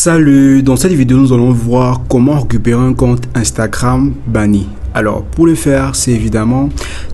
Salut, dans cette vidéo nous allons voir comment récupérer un compte Instagram banni. Alors pour le faire c'est évidemment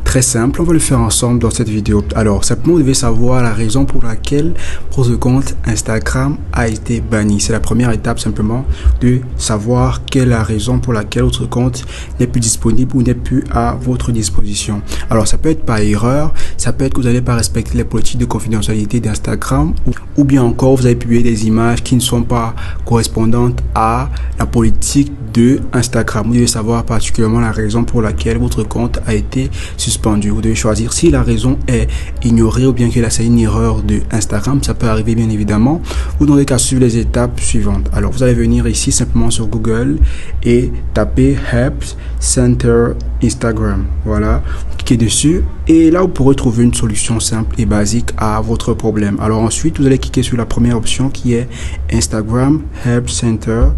très simple, on va le faire ensemble dans cette vidéo. Alors simplement vous devez savoir la raison pour laquelle votre compte Instagram a été banni. C'est la première étape simplement de savoir quelle est la raison pour laquelle votre compte n'est plus disponible ou n'est plus à votre disposition. Alors ça peut être par erreur, ça peut être que vous n'allez pas respecter les politiques de confidentialité d'Instagram ou bien encore vous avez publié des images qui ne sont pas correspondantes à la politique de Instagram. Vous devez savoir particulièrement la raison pour laquelle votre compte a été suspendu. Vous devez choisir si la raison est ignorée ou bien que là c'est une erreur de Instagram. Ça peut arriver bien évidemment. Vous n'aurez qu'à suivre les étapes suivantes. Alors vous allez venir ici simplement sur Google et taper Help Center Instagram. Voilà, vous cliquez dessus et là vous pourrez trouver une solution simple et basique à votre problème. Alors ensuite vous allez cliquer sur la première option qui est Instagram Help Center.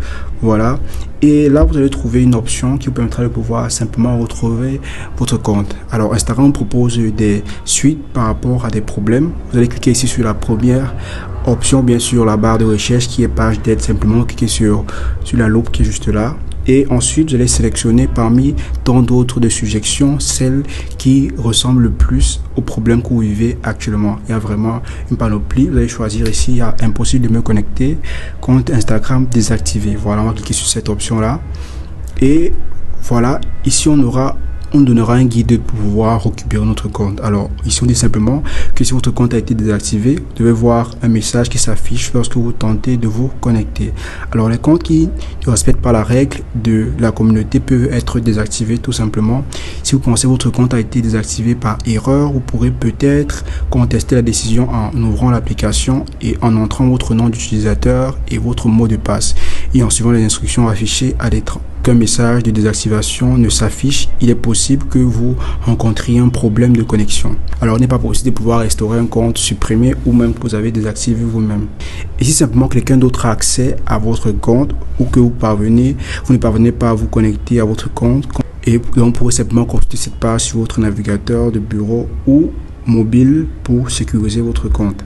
Voilà, et là vous allez trouver une option qui vous permettra de pouvoir simplement retrouver votre compte. Alors Instagram propose des suites par rapport à des problèmes. Vous allez cliquer ici sur la première option, bien sûr la barre de recherche qui est page d'aide. Simplement cliquez sur la loupe qui est juste là. Et ensuite, vous allez sélectionner parmi tant d'autres de suggestions celle qui ressemble le plus au problème que vous vivez actuellement. Il y a vraiment une panoplie. Vous allez choisir ici, il y a impossible de me connecter, compte Instagram désactivé. Voilà, on va cliquer sur cette option-là. Et voilà, ici on donnera un guide pour pouvoir récupérer notre compte. Alors ici on dit simplement que si votre compte a été désactivé, vous devez voir un message qui s'affiche lorsque vous tentez de vous connecter. Alors les comptes qui ne respectent pas la règle de la communauté peuvent être désactivés tout simplement. Si vous pensez que votre compte a été désactivé par erreur, vous pourrez peut-être contester la décision en ouvrant l'application et en entrant votre nom d'utilisateur et votre mot de passe et en suivant les instructions affichées à l'écran. Qu'un message de désactivation ne s'affiche, il est possible que vous rencontriez un problème de connexion. Alors, il n'est pas possible de pouvoir restaurer un compte supprimé ou même que vous avez désactivé vous-même. Et si simplement quelqu'un d'autre a accès à votre compte ou que vous ne parvenez pas à vous connecter à votre compte, et on pourrait simplement consulter cette page sur votre navigateur de bureau ou mobile pour sécuriser votre compte.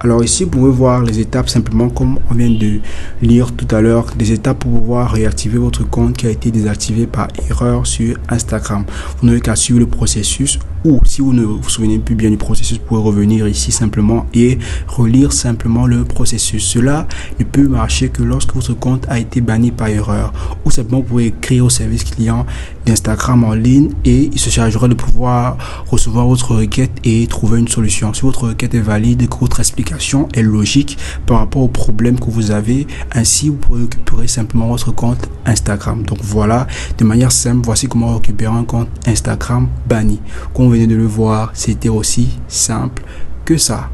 Alors ici vous pouvez voir les étapes simplement comme on vient de lire tout à l'heure, des étapes pour pouvoir réactiver votre compte qui a été désactivé par erreur sur Instagram. Vous n'avez qu'à suivre le processus ou si vous ne vous souvenez plus bien du processus, vous pouvez revenir ici simplement et relire simplement le processus. Cela ne peut marcher que lorsque votre compte a été banni par erreur ou simplement vous pouvez écrire au service client d'Instagram en ligne et il se chargera de pouvoir recevoir votre requête et trouver une solution. Si votre requête est valide, que votre explication est logique par rapport au problème que vous avez, ainsi vous pourrez récupérer simplement votre compte Instagram. Donc voilà, de manière simple, voici comment récupérer un compte Instagram banni. Comme vous venez de le voir, c'était aussi simple que ça.